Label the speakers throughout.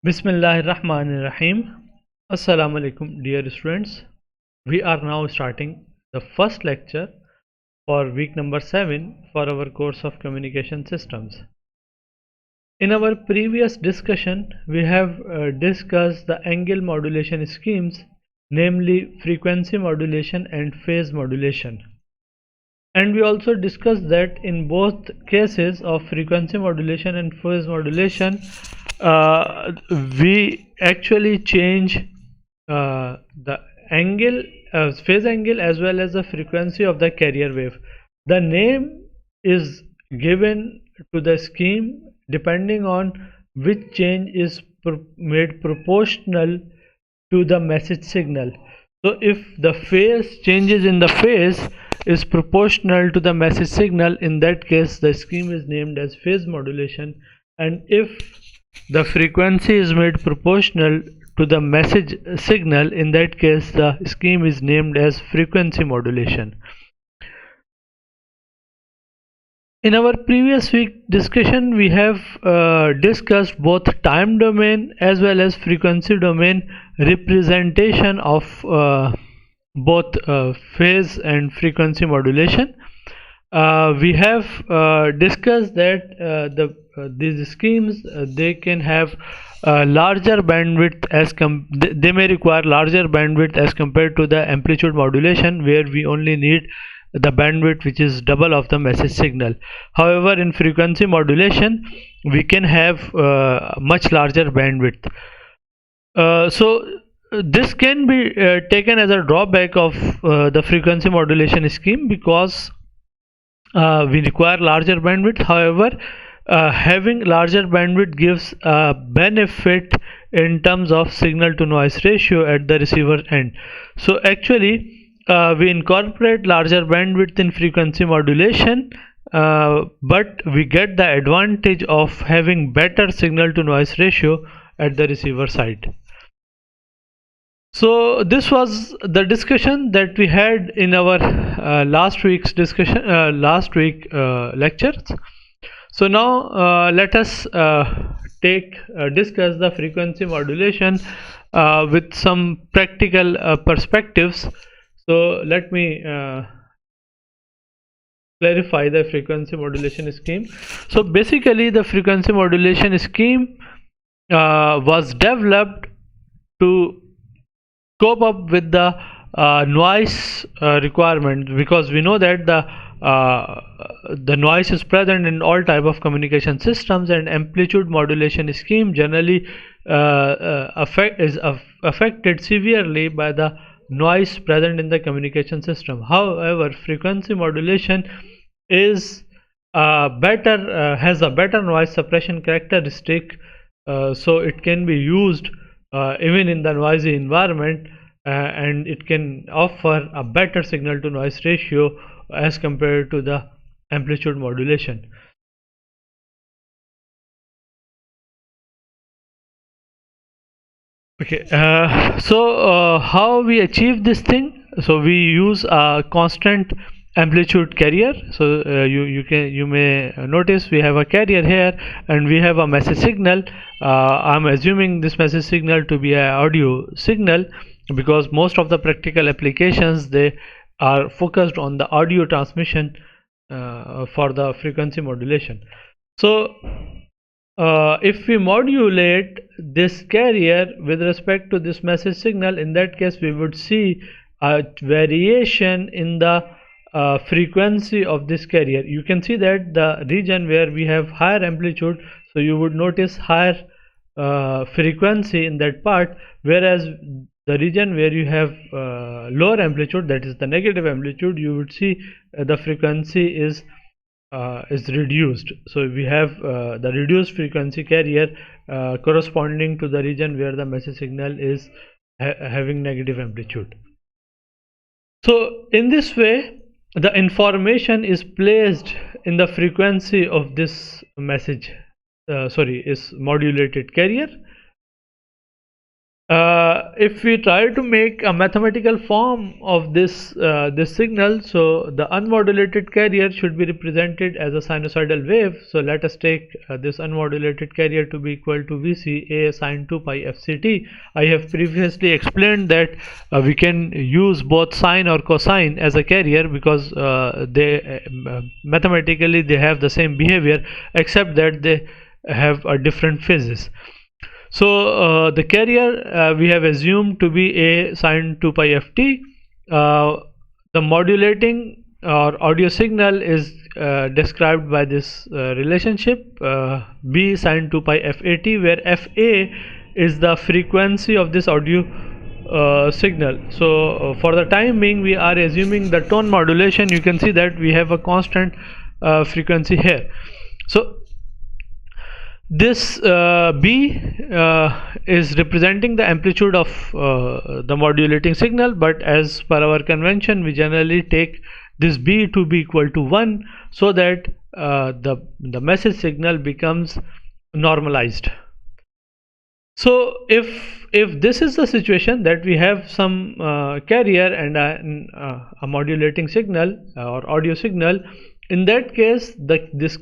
Speaker 1: Bismillahirrahmanirrahim. Assalamu alaikum, dear students. We are now starting the first lecture for week number 7 for our course of communication systems. In our previous discussion, we have discussed the angle modulation schemes, namely frequency modulation and phase modulation. And we also discussed that in both cases of frequency modulation and phase modulation, we actually change the angle, phase angle, as well as the frequency of the carrier wave. The name is given to the scheme depending on which change is made proportional to the message signal. So if the phase changes in the phase is proportional to the message signal, in that case the scheme is named as phase modulation, and if the frequency is made proportional to the message signal, in that case the scheme is named as frequency modulation. In our previous week discussion, we have discussed both time domain as well as frequency domain representation of both phase and frequency modulation. We have discussed that these schemes they can have larger bandwidth they may require larger bandwidth as compared to the amplitude modulation, where we only need the bandwidth which is double of the message signal. However, in frequency modulation we can have much larger bandwidth. So this can be taken as a drawback of the frequency modulation scheme, because we require larger bandwidth. However, having larger bandwidth gives a benefit in terms of signal to noise ratio at the receiver end. So actually we incorporate larger bandwidth in frequency modulation, but we get the advantage of having better signal to noise ratio at the receiver side. So this was the discussion that we had in our last week's lectures. So now let us discuss the frequency modulation with some practical perspectives. So let me clarify the frequency modulation scheme. So basically the frequency modulation scheme was developed to cope up with the noise requirement, because we know that the noise is present in all type of communication systems, and amplitude modulation scheme generally affected severely by the noise present in the communication system. However, frequency modulation is has a better noise suppression characteristic, so it can be used even in the noisy environment, and it can offer a better signal to noise ratio as compared to the amplitude modulation. Okay, so how we achieve this thing? So we use a constant amplitude carrier. So you may notice we have a carrier here and we have a message signal. I'm assuming this message signal to be an audio signal, because most of the practical applications they are focused on the audio transmission for the frequency modulation. So if we modulate this carrier with respect to this message signal, in that case we would see a variation in the frequency of this carrier. You can see that the region where we have higher amplitude, so you would notice higher frequency in that part, whereas the region where you have lower amplitude, that is the negative amplitude, you would see the frequency is reduced. So we have the reduced frequency carrier corresponding to the region where the message signal is having negative amplitude. So in this way the information is placed in the frequency of this message is modulated carrier, If we try to make a mathematical form of this signal, so the unmodulated carrier should be represented as a sinusoidal wave. So let us take this unmodulated carrier to be equal to Vc a sine 2 pi fct. I have previously explained that we can use both sine or cosine as a carrier because they mathematically they have the same behavior, except that they have a different phases. So the carrier we have assumed to be a sine 2 pi ft. The modulating or audio signal is described by this relationship b sine 2 pi fat, where fa is the frequency of this audio signal. So for the time being we are assuming the tone modulation. You can see that we have a constant frequency here. So this B is representing the amplitude of the modulating signal, but as per our convention we generally take this B to be equal to 1, so that the message signal becomes normalized. So if this is the situation that we have some carrier and a modulating signal or audio signal, in that case this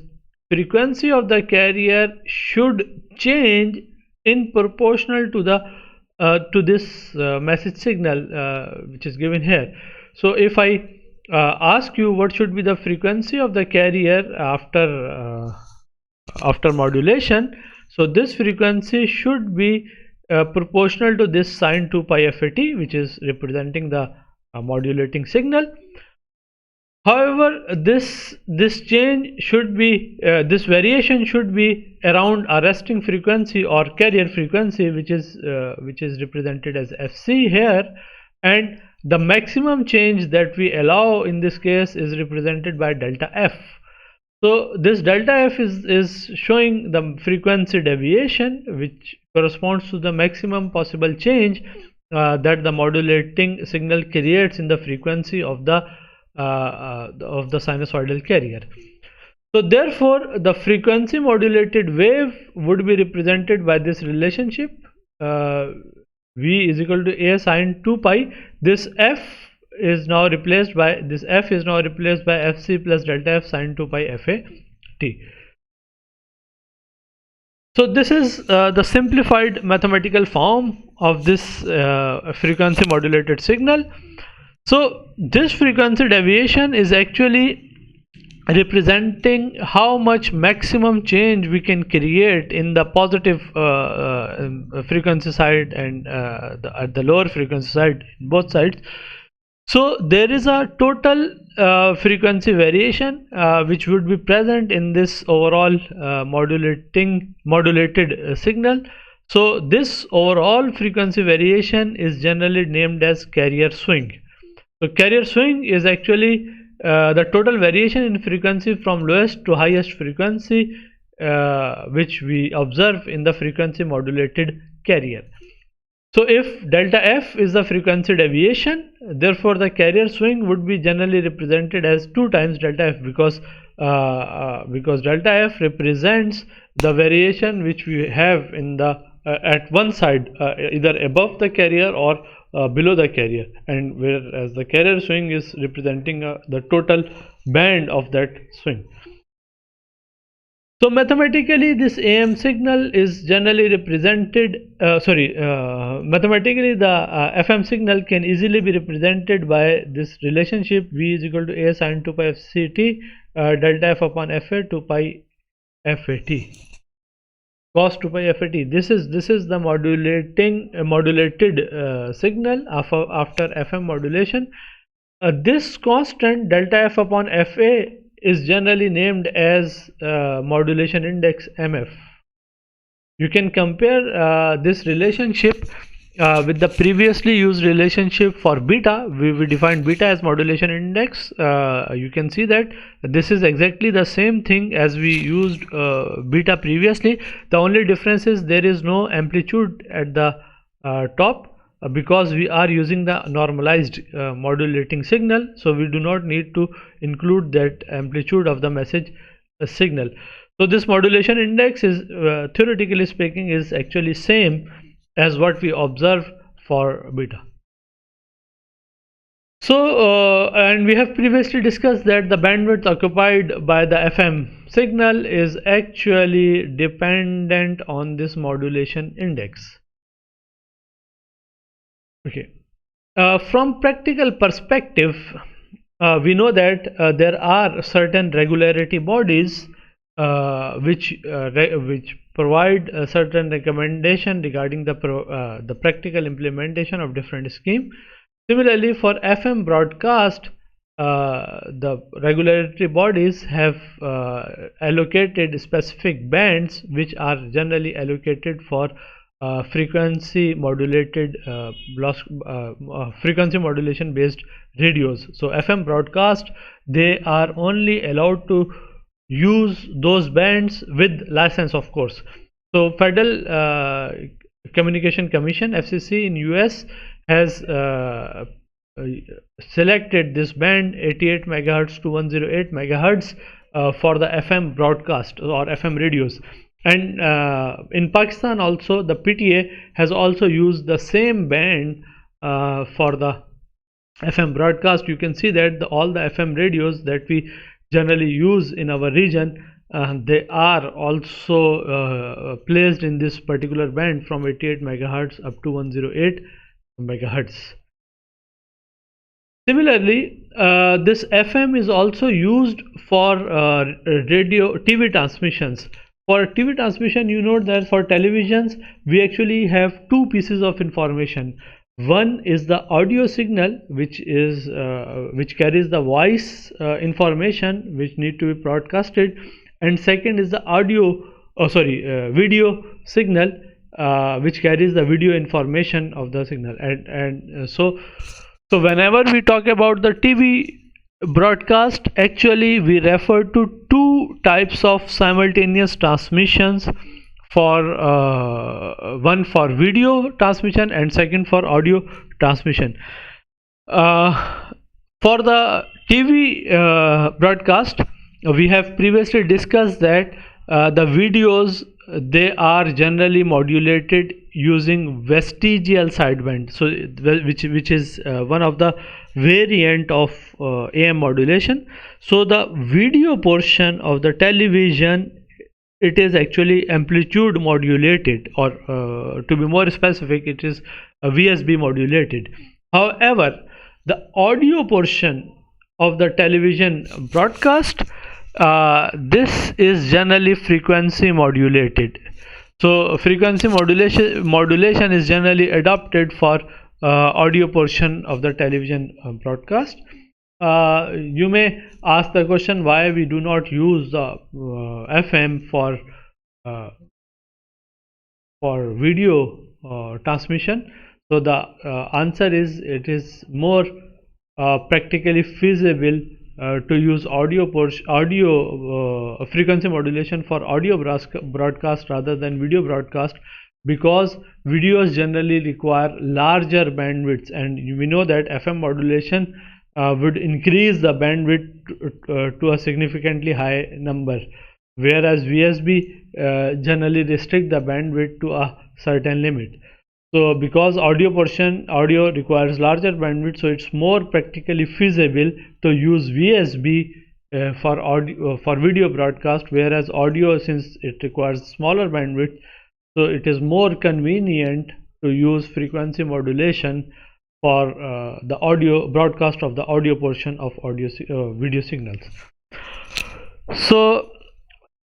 Speaker 1: frequency of the carrier should change in proportional to the to this message signal which is given here. So if I ask you what should be the frequency of the carrier after modulation, so this frequency should be proportional to this sine 2 pi fat, which is representing the modulating signal. However, this change should be this variation should be around a resting frequency or carrier frequency, which is represented as fc here, and the maximum change that we allow in this case is represented by delta f. So this delta f is showing the frequency deviation, which corresponds to the maximum possible change that the modulating signal creates in the frequency of the sinusoidal carrier. So therefore the frequency modulated wave would be represented by this relationship V is equal to a sine 2 pi. This f is now replaced by fc plus delta f sine 2 pi fat. So this is the simplified mathematical form of this frequency modulated signal. So this frequency deviation is actually representing how much maximum change we can create in the positive frequency side and at the lower frequency side, both sides. So there is a total frequency variation which would be present in this overall modulated signal. So this overall frequency variation is generally named as carrier swing. So carrier swing is actually the total variation in frequency from lowest to highest frequency which we observe in the frequency modulated carrier. So if delta f is the frequency deviation, therefore the carrier swing would be generally represented as 2 times delta f, because delta f represents the variation which we have in the at one side, either above the carrier or below the carrier, and whereas the carrier swing is representing the total band of that swing. So mathematically this AM signal is generally represented mathematically the FM signal can easily be represented by this relationship V is equal to a sine 2 pi fct delta f upon fa 2 pi fat cos 2 pi fat. This is the modulated signal after FM modulation. This constant delta f upon fa is generally named as modulation index MF. You can compare this relationship with the previously used relationship for beta. We defined beta as modulation index. You can see that this is exactly the same thing as we used beta previously. The only difference is there is no amplitude at the top, because we are using the normalized modulating signal, so we do not need to include that amplitude of the message signal. So this modulation index is theoretically speaking is actually same as what we observe for beta. So, and we have previously discussed that the bandwidth occupied by the FM signal is actually dependent on this modulation index. Okay. From practical perspective, we know that there are certain regularity bodies which provide a certain recommendation regarding the practical implementation of different scheme. Similarly, for FM broadcast, the regulatory bodies have allocated specific bands which are generally allocated for frequency modulated frequency modulation based radios. So FM broadcast, they are only allowed to use those bands with license, of course. So Federal Communication Commission, FCC, in US has selected this band 88 megahertz to 108 megahertz for the FM broadcast or FM radios. And in Pakistan also, the PTA has also used the same band for the FM broadcast. You can see that all the FM radios that we generally use in our region, they are also placed in this particular band from 88 megahertz up to 108 megahertz. Similarly, this FM is also used for radio TV transmissions. For TV transmission, you know that for televisions we actually have two pieces of information. One is the audio signal, which carries the voice information which need to be broadcasted, and second is the video signal which carries the video information of the signal. So whenever we talk about the TV broadcast, actually we refer to two types of simultaneous transmissions, for one for video transmission and second for audio transmission. For the TV broadcast, we have previously discussed that the videos, they are generally modulated using vestigial sideband, so which is one of the variant of AM modulation. So the video portion of the television, it is actually amplitude modulated, or to be more specific, it is VSB modulated. However, the audio portion of the television broadcast, this is generally frequency modulated. So frequency modulation is generally adopted for audio portion of the television broadcast. You may ask the question, why we do not use the FM for video transmission. So the answer is, it is more practically feasible to use frequency modulation for audio broadcast rather than video broadcast, because videos generally require larger bandwidths, and we know that FM modulation would increase the bandwidth to a significantly high number, whereas VSB generally restrict the bandwidth to a certain limit. So because audio requires larger bandwidth, so it's more practically feasible to use VSB for video broadcast, whereas audio, since it requires smaller bandwidth, so it is more convenient to use frequency modulation for the audio broadcast of the audio portion of video signals. So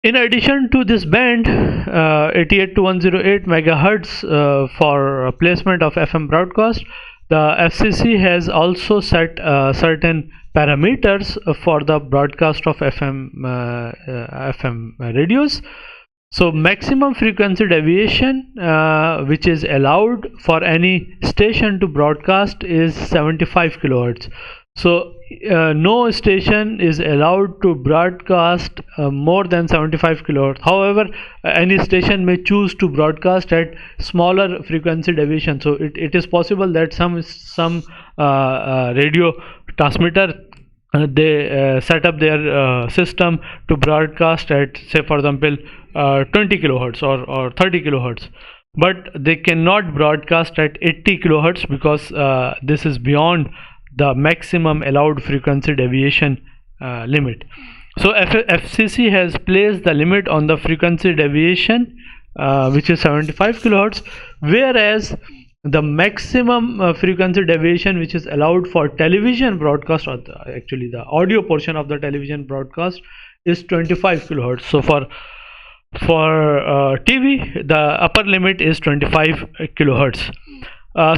Speaker 1: in addition to this band 88 to 108 megahertz for placement of FM broadcast, the FCC has also set certain parameters for the broadcast of FM radios. So maximum frequency deviation which is allowed for any station to broadcast is 75 kilohertz. So no station is allowed to broadcast more than 75 kilohertz. However, any station may choose to broadcast at smaller frequency deviation. So it is possible that some radio transmitter, they set up their system to broadcast at, say for example, 20 kilohertz or 30 kilohertz. but they cannot broadcast at 80 kilohertz because this is beyond the maximum allowed frequency deviation limit. So FCC has placed the limit on the frequency deviation, which is 75 kilohertz, whereas the maximum frequency deviation which is allowed for television broadcast, or actually the audio portion of the television broadcast, is 25 kilohertz. So for TV, the upper limit is 25 kilohertz.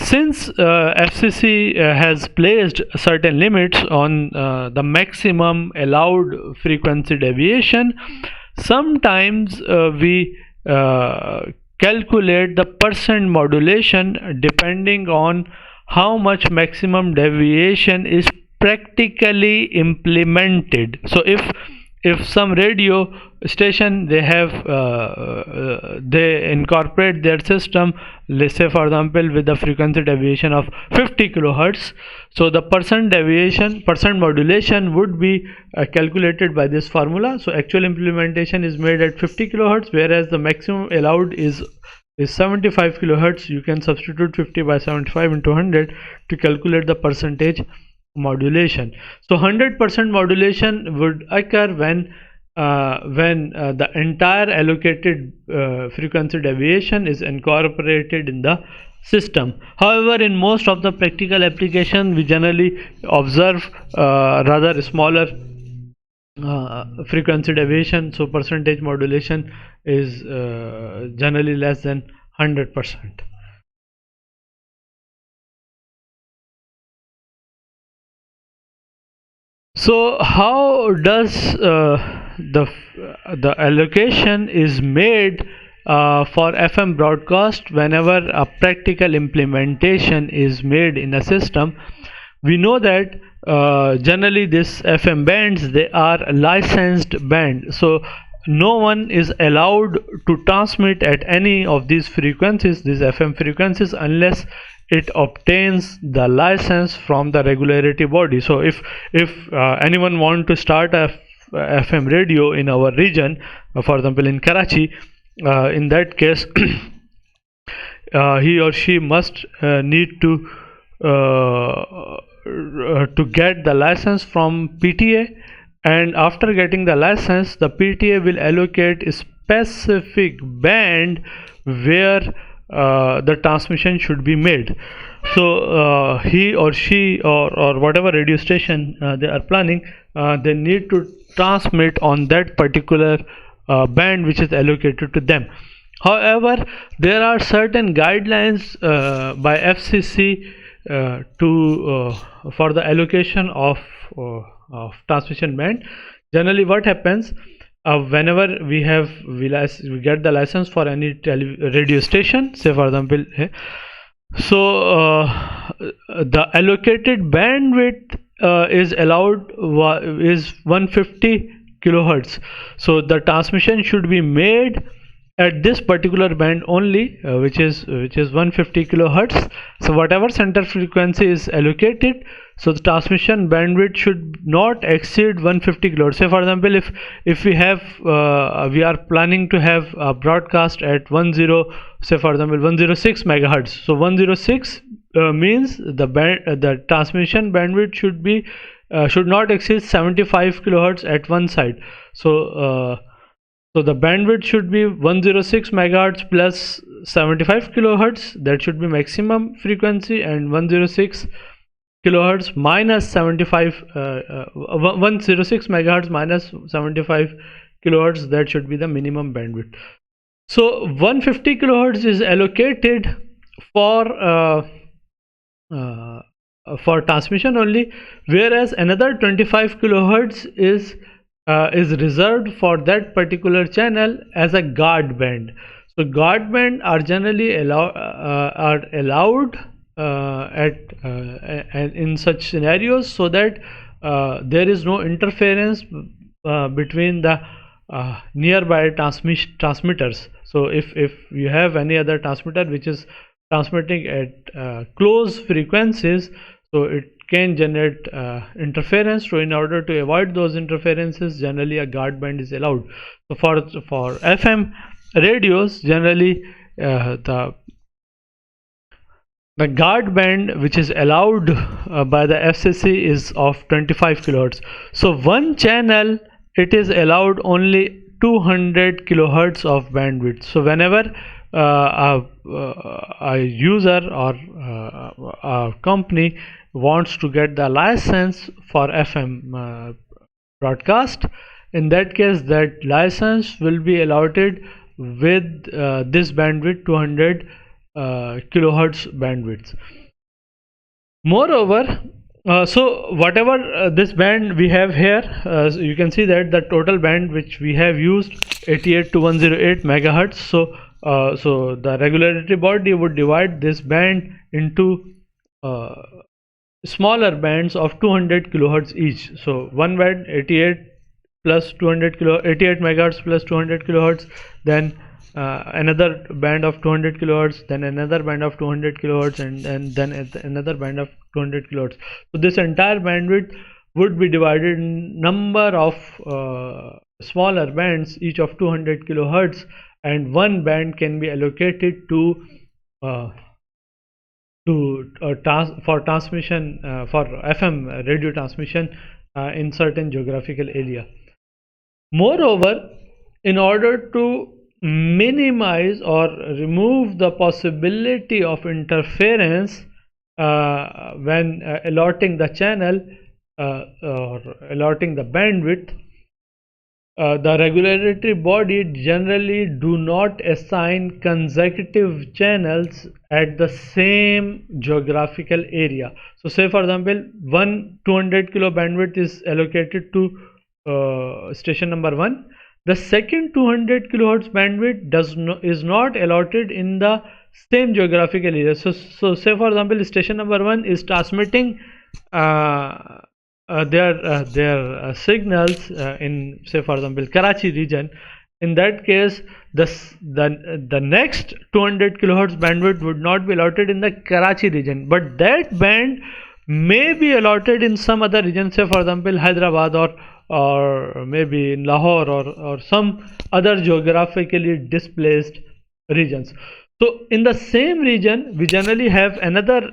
Speaker 1: Since FCC has placed certain limits on the maximum allowed frequency deviation, sometimes we calculate the percent modulation depending on how much maximum deviation is practically implemented. So if some radio station, they have they incorporate their system, let's say for example with the frequency deviation of 50 kilohertz, so the percent modulation would be calculated by this formula. So actual implementation is made at 50 kilohertz, whereas the maximum allowed is 75 kilohertz. You can substitute 50 by 75 into 100 to calculate the percentage modulation. So 100% modulation would occur when the entire allocated frequency deviation is incorporated in the system. However, in most of the practical application, we generally observe rather smaller frequency deviation, so percentage modulation is generally less than 100%. So how does the allocation is made for FM broadcast whenever a practical implementation is made in a system? We know that generally this FM bands, they are licensed band, so no one is allowed to transmit at any of these frequencies, these FM frequencies, unless it obtains the license from the regulatory body. So if anyone want to start a FM radio in our region, for example in Karachi, in that case he or she must need to get the license from PTA, and after getting the license, the PTA will allocate a specific band where the transmission should be made. So he or she or whatever radio station they are planning, they need to transmit on that particular band which is allocated to them. However, there are certain guidelines by FCC for the allocation of transmission band. Generally, what happens whenever we get the license for any radio station, say for example, so the allocated bandwidth is allowed is 150 kilohertz. So the transmission should be made at this particular band only, which is 150 kilohertz. So whatever center frequency is allocated, so the transmission bandwidth should not exceed 150 kilohertz. Say for example, if we are planning to have a broadcast at say for example 106 megahertz. So 106 means the transmission bandwidth should not exceed 75 kilohertz at one side. So the bandwidth should be 106 megahertz plus 75 kilohertz. That should be maximum frequency, and 106 kilohertz minus 106 megahertz minus 75 kilohertz, that should be the minimum bandwidth. So 150 kilohertz is allocated for transmission only, whereas another 25 kilohertz is reserved for that particular channel as a guard band. So guard band are generally allowed in such scenarios, so that there is no interference between the nearby transmitters. So if you have any other transmitter which is transmitting at close frequencies, so it can generate interference. So in order to avoid those interferences, generally a guard band is allowed. So for FM radios, generally the guard band which is allowed by the FCC is of 25 kilohertz. So one channel, it is allowed only 200 kilohertz of bandwidth. So whenever a user or a company wants to get the license for FM broadcast, in that case that license will be allotted with this bandwidth, 200 kilohertz bandwidth. Moreover, so whatever this band we have here, so you can see that the total band which we have used 88 to 108 megahertz. So the regulatory body would divide this band into smaller bands of 200 kilohertz each. So one band 88 plus 88 megahertz plus 200 kilohertz, then another band of 200 kilohertz, then another band of 200 kilohertz, and then another band of 200 kilohertz. So this entire bandwidth would be divided in number of smaller bands, each of 200 kilohertz, and one band can be allocated for transmission, for FM radio transmission in certain geographical area. Moreover, in order to minimize or remove the possibility of interference when allotting the channel or allotting the bandwidth, the regulatory body generally do not assign consecutive channels at the same geographical area. So say for example, one 200 kilo bandwidth is allocated to station number 1. The second 200 kilohertz bandwidth is not allotted in the same geographical area. So say for example, station number 1 is transmitting their signals in, say for example, Karachi region. In that case, the next 200 kilohertz bandwidth would not be allotted in the Karachi region, but that band may be allotted in some other region, say for example Hyderabad or maybe in Lahore or some other geographically displaced regions. So in the same region, we generally have another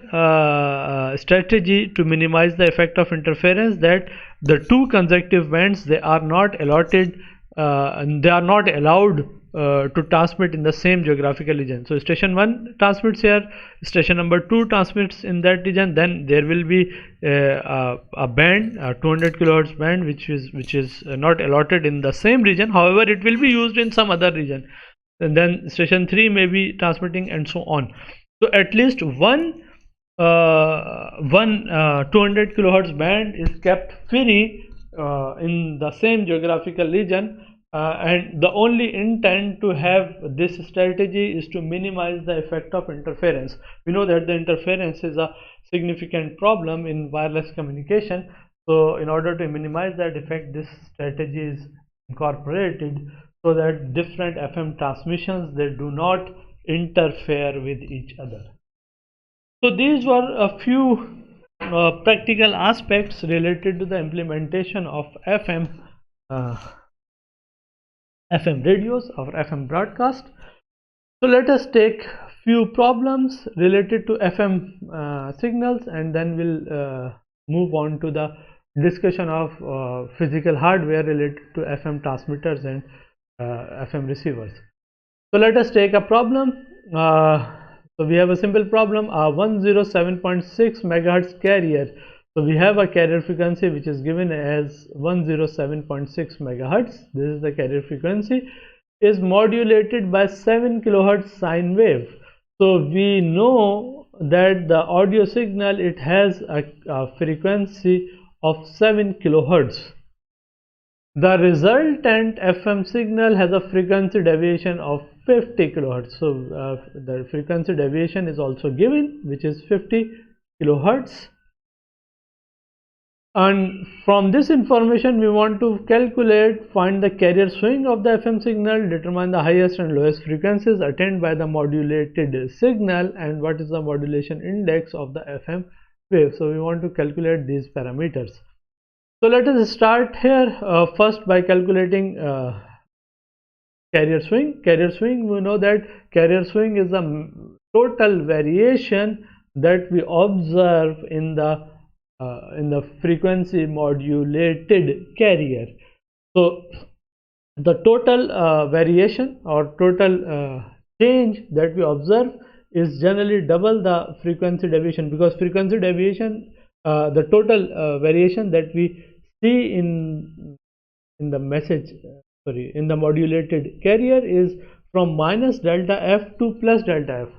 Speaker 1: strategy to minimize the effect of interference, that the two consecutive bands, they are not allotted and they are not allowed to transmit in the same geographical region. So station 1 transmits here, station number 2 transmits in that region, then there will be a band, a 200 kilohertz band, which is not allotted in the same region. However, it will be used in some other region, and then station 3 may be transmitting, and so on. So at least one 200 kilohertz band is kept free in the same geographical region, and the only intent to have this strategy is to minimize the effect of interference. We know that the interference is a significant problem in wireless communication, so in order to minimize that effect, this strategy is incorporated so that different FM transmissions, they do not interfere with each other. So these were a few practical aspects related to the implementation of FM radios or FM broadcast. So let us take few problems related to FM signals, and then we'll move on to the discussion of physical hardware related to FM transmitters and FM receivers. So let us take a problem. So we have a simple problem, a 107.6 megahertz carrier. So we have a carrier frequency which is given as 107.6 megahertz. This is the carrier frequency, is modulated by 7 kilohertz sine wave. So we know that the audio signal, it has a frequency of 7 kilohertz. The resultant FM signal has a frequency deviation of 50 kilohertz. So the frequency deviation is also given, which is 50 kilohertz. And from this information, we want to find the carrier swing of the FM signal, determine the highest and lowest frequencies attained by the modulated signal, and what is the modulation index of the FM wave. So we want to calculate these parameters. So let us start here first by calculating carrier swing. Carrier swing, we know that carrier swing is the total variation that we observe in the frequency modulated carrier. So the total variation or total change that we observe is generally double the frequency deviation, because frequency deviation, the total variation that we see in the message in the modulated carrier is from minus delta f to plus delta f.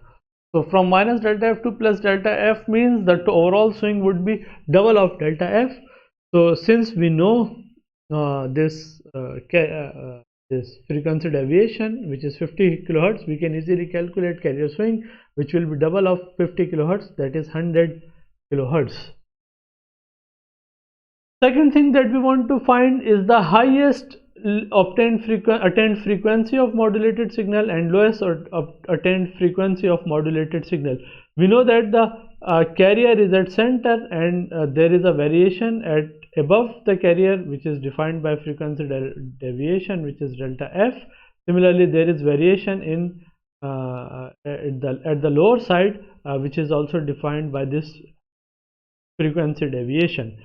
Speaker 1: So from minus delta f to plus delta f means that overall swing would be double of delta f. So since we know this frequency deviation, which is 50 kilohertz, we can easily calculate carrier swing, which will be double of 50 kilohertz, that is 100 kilohertz. Second thing that we want to find is the highest attained frequency of modulated signal and lowest attained frequency of modulated signal. We know that the carrier is at center, and there is a variation at above the carrier, which is defined by frequency deviation, which is delta f. Similarly, there is variation in at the lower side, which is also defined by this frequency deviation.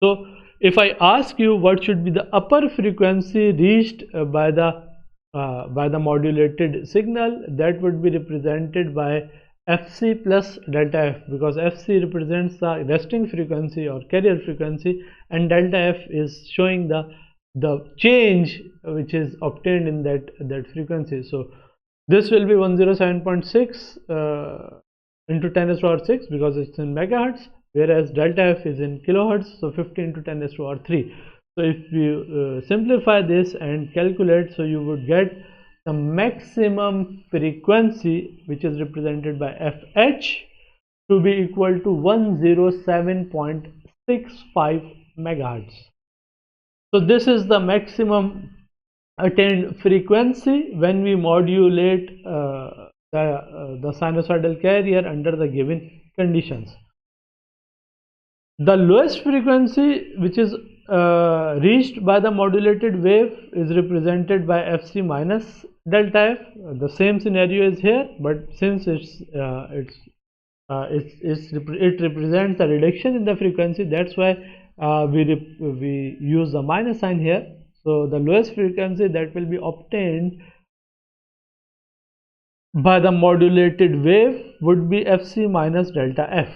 Speaker 1: So if I ask you what should be the upper frequency reached by the modulated signal, that would be represented by fc plus delta f, because fc represents the resting frequency or carrier frequency, and delta f is showing the change which is obtained in that frequency. So this will be 107.6 into 10 raised to power 6, because it's in megahertz, whereas delta f is in kilohertz, so 50 into 10 raised to power 3. So if you simplify this and calculate, so you would get the maximum frequency, which is represented by fh, to be equal to 107.65 megahertz. So this is the maximum attained frequency when we modulate the sinusoidal carrier under the given conditions. The lowest frequency which is reached by the modulated wave is represented by fc minus delta f. The same scenario is here, but since it represents a reduction in the frequency, that's why we use the minus sign here. So the lowest frequency that will be obtained by the modulated wave would be fc minus delta f.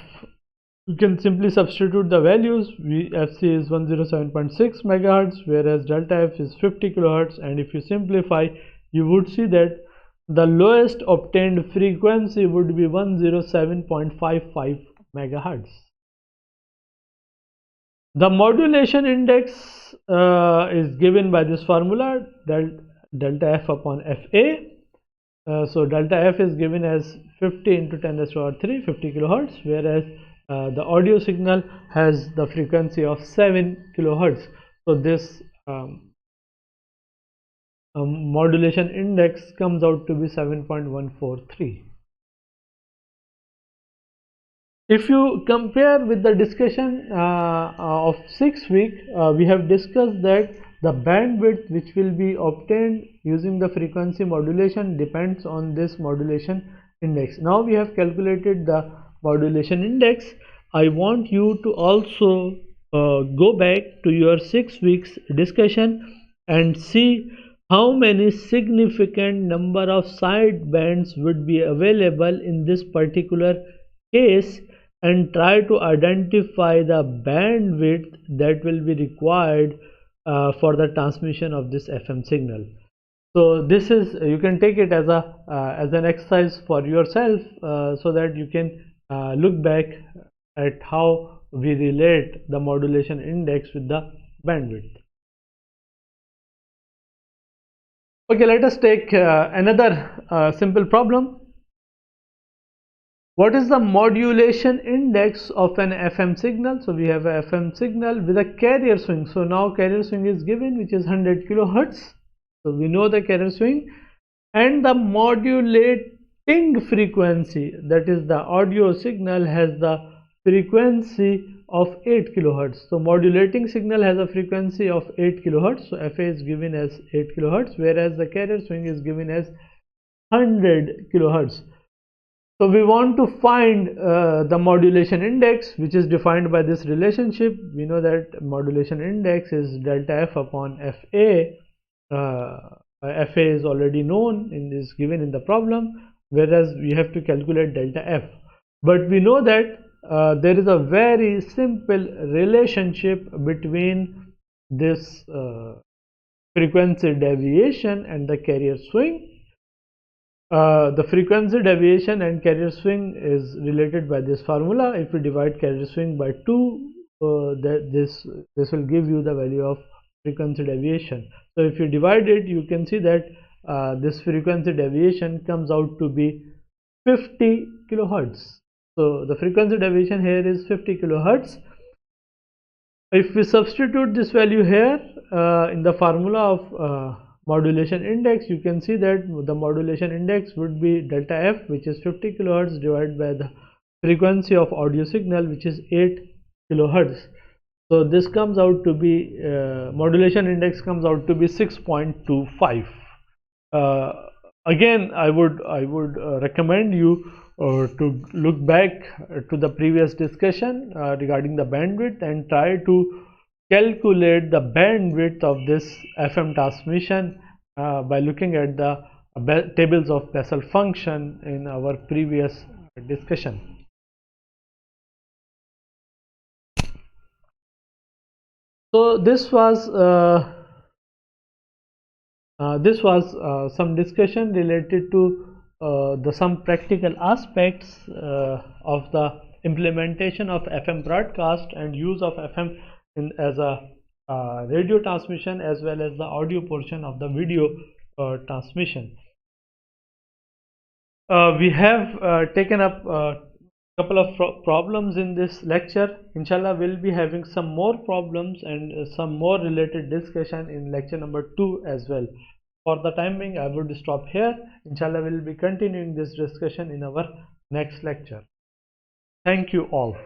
Speaker 1: You can simply substitute the values. fc is 107.6 megahertz, whereas delta f is 50 kilohertz, and if you simplify, you would see that the lowest obtained frequency would be 107.55 megahertz. The modulation index is given by this formula, delta f upon fa. So delta f is given as 50 into 10 raised to power 3, 50 kilohertz, whereas the audio signal has the frequency of 7 kilohertz. So this modulation index comes out to be 7.143. If you compare with the discussion of 6 week, we have discussed that the bandwidth which will be obtained using the frequency modulation depends on this modulation index. Now we have calculated the modulation index. I want you to also go back to your 6 weeks discussion and see how many significant number of side bands would be available in this particular case, and try to identify the bandwidth that will be required for the transmission of this FM signal. So this is, you can take it as an exercise for yourself, so that you can look back at how we relate the modulation index with the bandwidth. Okay, let us take another simple problem. What is the modulation index of an FM signal? So we have a FM signal with a carrier swing. So now carrier swing is given, which is 100 kilohertz. So we know the carrier swing, and the modulating frequency, that is the audio signal, has the frequency of 8 kilohertz. So modulating signal has a frequency of 8 kilohertz. So FA is given as 8 kilohertz, whereas the carrier swing is given as 100 kilohertz. So we want to find the modulation index, which is defined by this relationship. We know that modulation index is delta F upon FA. FA is already known and is given in the problem, whereas we have to calculate delta F. But we know that there is a very simple relationship between this frequency deviation and the carrier swing. The frequency deviation and carrier swing is related by this formula. If we divide carrier swing by 2, this will give you the value of frequency deviation. So if you divide it, you can see that this frequency deviation comes out to be 50 kilohertz. So the frequency deviation here is 50 kilohertz. If we substitute this value here in the formula of modulation index, you can see that the modulation index would be delta F, which is 50 kilohertz, divided by the frequency of audio signal, which is 8 kilohertz. So this comes out to be modulation index comes out to be 6.25. Again, I would recommend you to look back to the previous discussion regarding the bandwidth and try to calculate the bandwidth of this FM transmission by looking at the tables of Bessel function in our previous discussion. So this was some discussion related to some practical aspects of the implementation of FM broadcast and use of FM as a radio transmission, as well as the audio portion of the video transmission. We have taken up a couple of problems in this lecture. Inshallah, we'll be having some more problems and some more related discussion in lecture number 2 as well. For the time being, I would stop here. Inshallah, we'll be continuing this discussion in our next lecture. Thank you all.